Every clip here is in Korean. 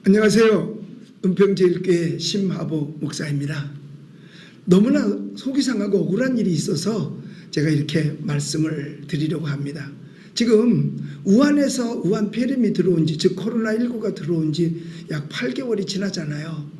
안녕하세요. 은평제일교회 심하보 목사입니다. 너무나 속이 상하고 억울한 일이 있어서 제가 이렇게 말씀을 드리려고 합니다. 지금 우한에서 우한 폐렴이 들어온 지, 즉 코로나19가 들어온 지 약 8개월이 지나잖아요.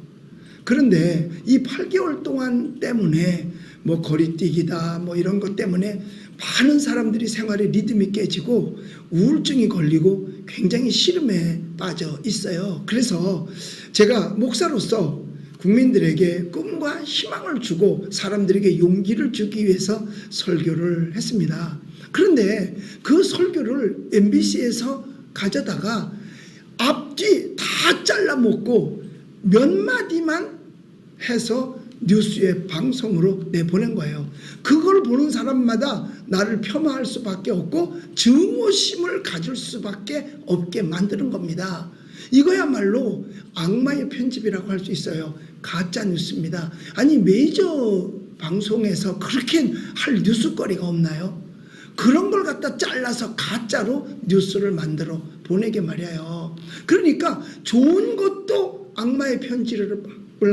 그런데 이 8개월 동안 때문에 뭐 거리뛰기다 뭐 이런 것 때문에 많은 사람들이 생활의 리듬이 깨지고 우울증이 걸리고 굉장히 시름에 빠져 있어요. 그래서 제가 목사로서 국민들에게 꿈과 희망을 주고 사람들에게 용기를 주기 위해서 설교를 했습니다. 그런데 그 설교를 MBC에서 가져다가 앞뒤 다 잘라먹고 몇 마디만 해서 뉴스의 방송으로 내보낸 거예요. 그걸 보는 사람마다 나를 폄하할 수밖에 없고 증오심을 가질 수밖에 없게 만드는 겁니다. 이거야말로 악마의 편집이라고 할 수 있어요. 가짜 뉴스입니다. 아니 메이저 방송에서 그렇게 할 뉴스거리가 없나요? 그런 걸 갖다 잘라서 가짜로 뉴스를 만들어 보내게 말이에요. 그러니까 좋은 것도 악마의 편집을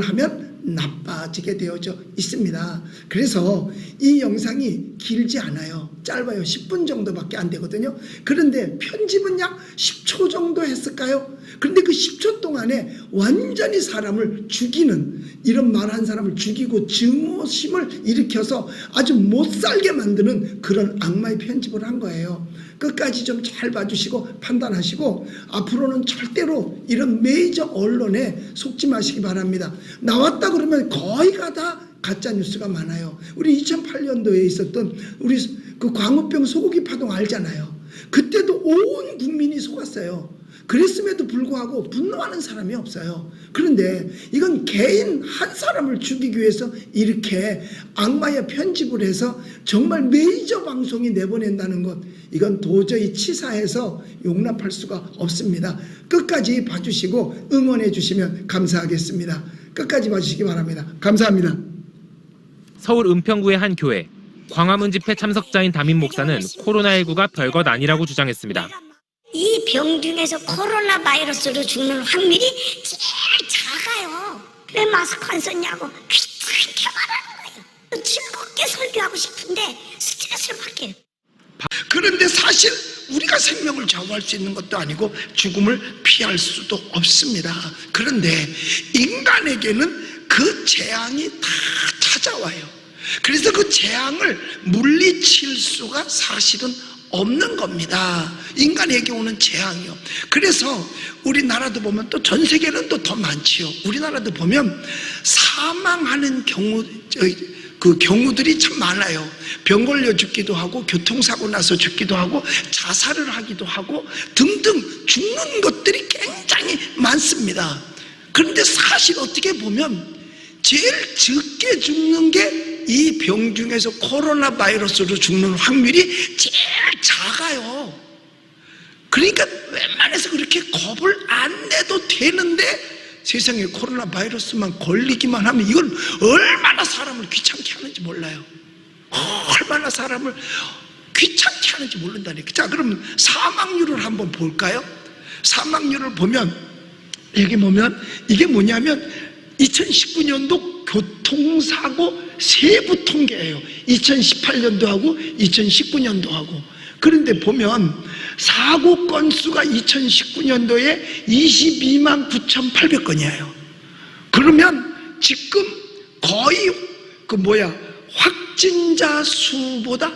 하면 나빠지게 되어져 있습니다. 그래서 이 영상이 길지 않아요. 짧아요. 10분 정도밖에 안 되거든요. 그런데 편집은 약 10초 정도 했을까요? 그런데 그 10초 동안에 완전히 사람을 죽이는, 이런 말한 사람을 죽이고 증오심을 일으켜서 아주 못살게 만드는 그런 악마의 편집을 한 거예요. 끝까지 좀 잘 봐주시고 판단하시고 앞으로는 절대로 이런 메이저 언론에 속지 마시기 바랍니다. 나왔다 그러면 거의가 다 가짜 뉴스가 많아요. 우리 2008년도에 있었던 우리 그 광우병 소고기 파동 알잖아요. 그때도 온 국민이 속았어요. 그랬음에도 불구하고 분노하는 사람이 없어요. 그런데 이건 개인 한 사람을 죽이기 위해서 이렇게 악마의 편집을 해서 정말 메이저 방송이 내보낸다는 것, 이건 도저히 치사해서 용납할 수가 없습니다. 끝까지 봐주시고 응원해 주시면 감사하겠습니다. 끝까지 봐주시기 바랍니다. 감사합니다. 서울 은평구의 한 교회, 광화문 집회 참석자인 담임 목사는 코로나19가 별것 아니라고 주장했습니다. 이 병 중에서 코로나 바이러스로 죽는 확률이 제일 작아요. 왜 마스크 안 썼냐고 귀찮게 말하는 거예요. 즐겁게 설교하고 싶은데 스트레스를 받게. 그런데 사실 우리가 생명을 좌우할 수 있는 것도 아니고 죽음을 피할 수도 없습니다. 그런데 인간에게는 그 재앙이 다 찾아와요. 그래서 그 재앙을 물리칠 수가 사실은 없는 겁니다. 인간에게 오는 재앙이요. 그래서 우리나라도 보면 또 전 세계는 또 더 많지요. 우리나라도 보면 사망하는 경우들이 참 많아요. 병 걸려 죽기도 하고 교통사고 나서 죽기도 하고 자살을 하기도 하고 등등 죽는 것들이 굉장히 많습니다. 그런데 사실 어떻게 보면 제일 적게 죽는 게 이 병 중에서 코로나 바이러스로 죽는 확률이 제일 작아요. 그러니까 웬만해서 그렇게 겁을 안 내도 되는데 세상에 코로나 바이러스만 걸리기만 하면 이건 얼마나 사람을 귀찮게 하는지 몰라요. 얼마나 사람을 귀찮게 하는지 모른다니까. 자, 그러면 사망률을 한번 볼까요? 사망률을 보면 여기 보면 이게 뭐냐면 2019년도 교통사고 세부 통계예요. 2018년도하고 2019년도하고. 그런데 보면 사고 건수가 2019년도에 22만 9,800건이에요. 그러면 지금 거의 확진자 수보다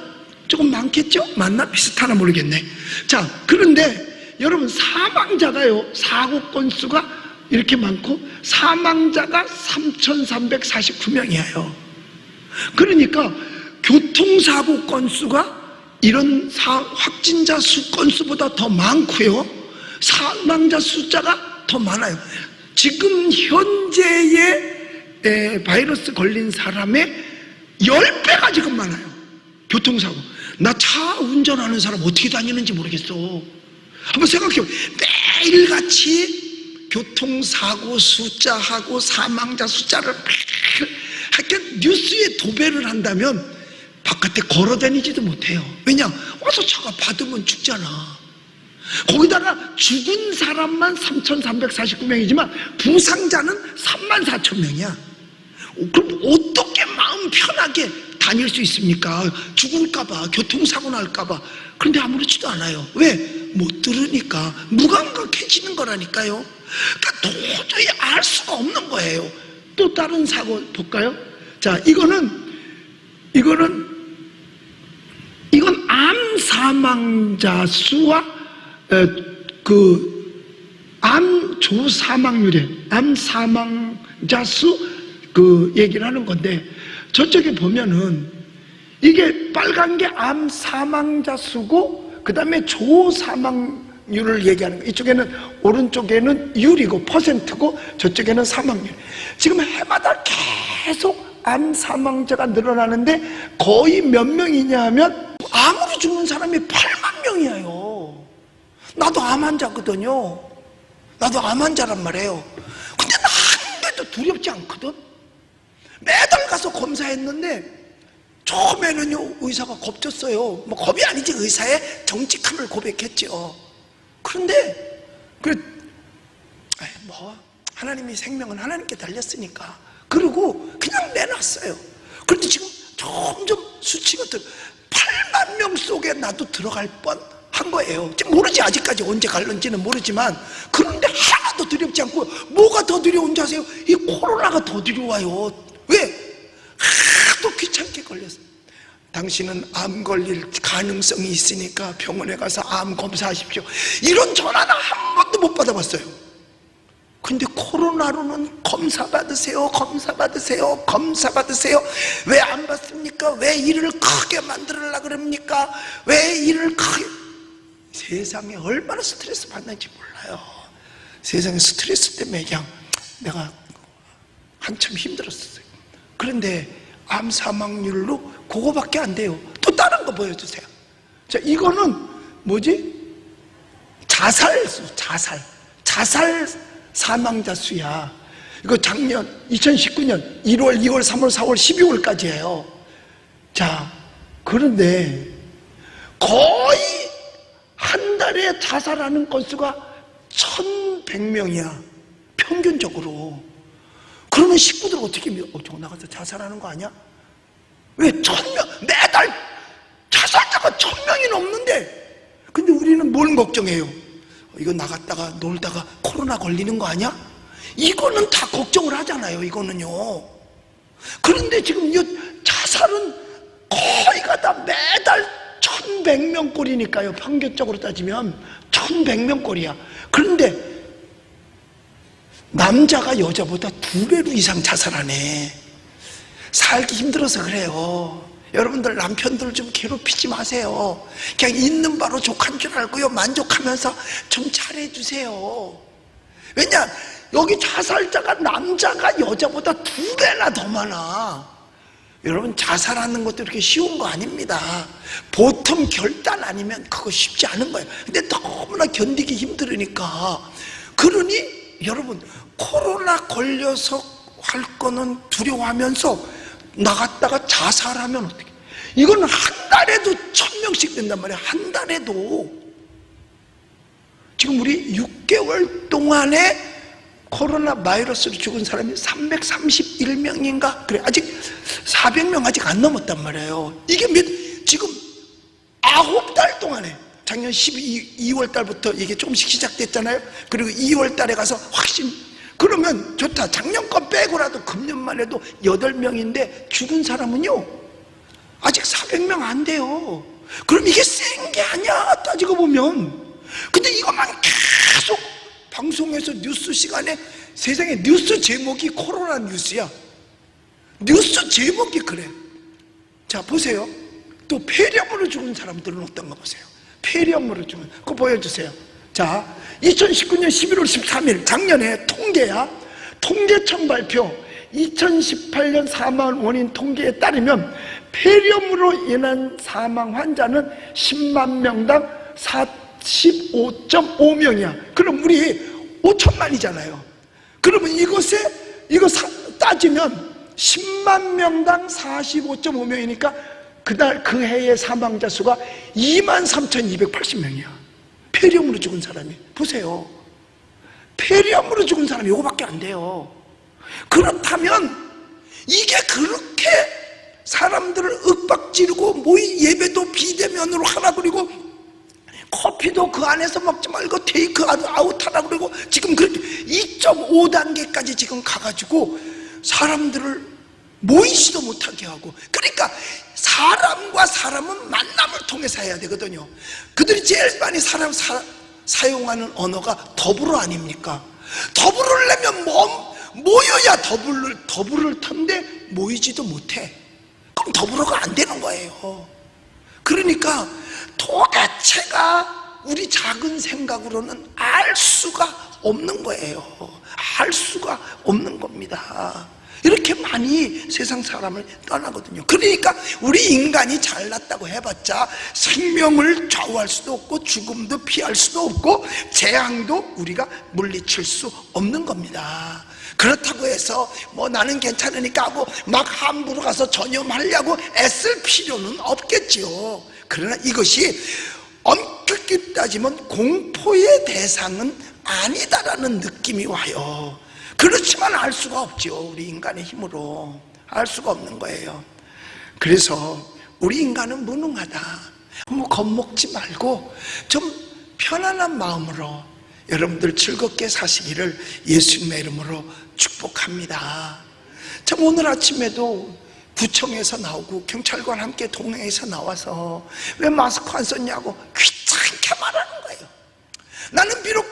조금 많겠죠? 맞나? 비슷하나 모르겠네. 자, 그런데 여러분 사망자가요, 사고 건수가 이렇게 많고 사망자가 3,349명이에요. 그러니까 교통사고 건수가 이런 확진자 수 건수보다 더 많고요, 사망자 숫자가 더 많아요. 지금 현재의 바이러스 걸린 사람의 10배가 지금 많아요. 교통사고. 나 차 운전하는 사람 어떻게 다니는지 모르겠어. 한번 생각해요. 매일같이 교통사고 숫자하고 사망자 숫자를 하여튼 뉴스에 도배를 한다면 바깥에 걸어 다니지도 못해요. 왜냐? 와서 차가 받으면 죽잖아. 거기다가 죽은 사람만 3,349명이지만 부상자는 34,000명이야. 그럼 어떻게 마음 편하게 다닐 수 있습니까? 죽을까봐, 교통사고 날까봐. 그런데 아무렇지도 않아요. 왜? 못 들으니까. 무감각해지는 거라니까요. 그러니까 도저히 알 수가 없는 거예요. 또 다른 사고 볼까요? 자, 이건 암 사망자 수와 암 조사망률에 암 사망자 수 얘기를 하는 건데, 저쪽에 보면은 이게 빨간 게 암 사망자 수고 그 다음에 조사망률을 얘기하는 거예요. 이쪽에는 오른쪽에는 율이고 퍼센트고 저쪽에는 사망률. 지금 해마다 계속 암 사망자가 늘어나는데 거의 몇 명이냐 하면 암으로 죽는 사람이 8만 명이에요. 나도 암 환자거든요. 나도 암 환자란 말이에요. 근데 나 한 개도 두렵지 않거든. 매달 가서 검사했는데 처음에는요 의사가 겁줬어요. 뭐 겁이 아니지, 의사의 정직함을 고백했죠. 그런데 하나님의 생명은 하나님께 달렸으니까 그러고 그냥 내놨어요. 그런데 지금 점점 수치가 8만 명 속에 나도 들어갈 뻔한 거예요. 지금 모르지, 아직까지 언제 갈는지는 모르지만. 그런데 하나도 두렵지 않고, 뭐가 더 두려운지 아세요? 이 코로나가 더 두려워요. 왜? 하도 귀찮게 걸렸어. 당신은 암 걸릴 가능성이 있으니까 병원에 가서 암 검사하십시오. 이런 전화는 한 번도 못 받아봤어요. 근데 코로나로는 검사 받으세요, 검사 받으세요, 검사 받으세요. 왜 안 받습니까? 왜 일을 크게 만들려고 그럽니까? 왜 일을 크게. 세상에 얼마나 스트레스 받는지 몰라요. 세상에 스트레스 때문에 그냥 내가 한참 힘들었어요. 그런데 암 사망률로 그거밖에 안 돼요. 또 다른 거 보여주세요. 자, 이거는 뭐지? 자살수, 자살 사망자 수야. 이거 작년 2019년 1월, 2월, 3월, 4월, 12월까지예요. 자, 그런데 거의 한 달에 자살하는 건수가 1,100명이야. 평균적으로. 그러면 식구들 어떻게 저거 나가서 자살하는 거 아니야? 왜 1,000명, 매달 자살자가 1,000명이 넘는데. 근데 우리는 뭘 걱정해요? 이거 나갔다가 놀다가 코로나 걸리는 거 아니야? 이거는 다 걱정을 하잖아요, 이거는요. 그런데 지금 이 자살은 거의가 다 매달 1,100명 꼴이니까요. 평균적으로 따지면 1,100명 꼴이야. 그런데 남자가 여자보다 2배로 이상 자살하네. 살기 힘들어서 그래요. 여러분들 남편들 좀 괴롭히지 마세요. 그냥 있는 바로 족한 줄 알고요, 만족하면서 좀 잘해주세요. 왜냐, 여기 자살자가 남자가 여자보다 2배나 더 많아. 여러분, 자살하는 것도 이렇게 쉬운 거 아닙니다. 보통 결단 아니면 그거 쉽지 않은 거예요. 근데 너무나 견디기 힘들으니까. 그러니 여러분, 코로나 걸려서 할 거는 두려워하면서 나갔다가 자살하면 어떻게? 이건 한 달에도 1,000명씩 된단 말이야. 한 달에도. 지금 우리 6개월 동안에 코로나 바이러스로 죽은 사람이 331명인가? 그래, 아직 400명 아직 안 넘었단 말이에요. 이게 지금 9달 동안에, 작년 2월 달부터 이게 조금씩 시작됐잖아요. 그리고 2월 달에 가서 확신. 그러면 좋다. 작년 건 빼고라도 금년만 해도 8명인데 죽은 사람은요 아직 400명 안 돼요. 그럼 이게 센 게 아니야, 따지고 보면. 근데 이것만 계속 방송에서 뉴스 시간에, 세상에 뉴스 제목이 코로나 뉴스야. 뉴스 제목이 그래. 자, 보세요. 또 폐렴으로 죽은 사람들은 어떤가 보세요. 폐렴으로 죽은, 그거 보여주세요. 자, 2019년 11월 13일 작년에 통계야. 통계청 발표 2018년 사망 원인 통계에 따르면 폐렴으로 인한 사망 환자는 10만 명당 45.5명이야. 그럼 우리 5천만이잖아요. 그러면 이거 따지면 10만 명당 45.5명이니까 그날 그 해의 사망자 수가 23,280명이야. 폐렴으로 죽은 사람이 보세요. 폐렴으로 죽은 사람이 이거밖에 안 돼요. 그렇다면 이게 그렇게 사람들을 윽박지르고 모이 예배도 비대면으로 하라 그리고 커피도 그 안에서 먹지 말고 테이크 아웃 하라 그리고 지금 그렇게 2.5단계까지 지금 가가지고 사람들을 모이지도 못하게 하고, 그러니까 사람과 사람은 만남을 통해서 해야 되거든요. 그들이 제일 많이 사용하는 언어가 더불어 아닙니까? 더불으려면 모여야 더불을 텐데 모이지도 못해. 그럼 더불어가 안 되는 거예요. 그러니까 도대체가 우리 작은 생각으로는 알 수가 없는 거예요. 알 수가 없는 겁니다. 이렇게 많이 세상 사람을 떠나거든요. 그러니까 우리 인간이 잘났다고 해봤자 생명을 좌우할 수도 없고 죽음도 피할 수도 없고 재앙도 우리가 물리칠 수 없는 겁니다. 그렇다고 해서 뭐 나는 괜찮으니까 하고 막 함부로 가서 전염하려고 애쓸 필요는 없겠지요. 그러나 이것이 엄격히 따지면 공포의 대상은 아니다라는 느낌이 와요. 그렇지만 알 수가 없죠. 우리 인간의 힘으로 알 수가 없는 거예요. 그래서 우리 인간은 무능하다. 너무 겁먹지 말고 좀 편안한 마음으로 여러분들 즐겁게 사시기를 예수님의 이름으로 축복합니다. 참 오늘 아침에도 구청에서 나오고 경찰관 함께 동행해서 나와서 왜 마스크 안 썼냐고 귀찮게 말하는 거예요. 나는 비록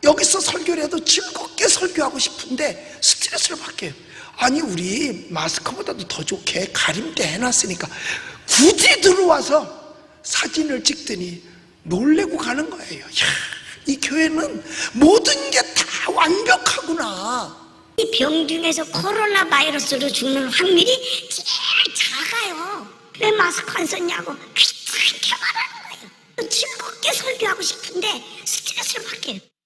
여기서 설교를 해도 즐겁게 설교하고 싶은데 스트레스를 받게. 아니 우리 마스크보다도 더 좋게 가림대 해놨으니까 굳이 들어와서 사진을 찍더니 놀래고 가는 거예요. 야, 이 교회는 모든 게 다 완벽하구나. 이 병 중에서 코로나 바이러스로 죽는 확률이 제일 작아요. 왜 마스크 안 썼냐고 귀찮게 말하는 거예요. 즐겁게 설교하고 싶은데 스트레스를 받게.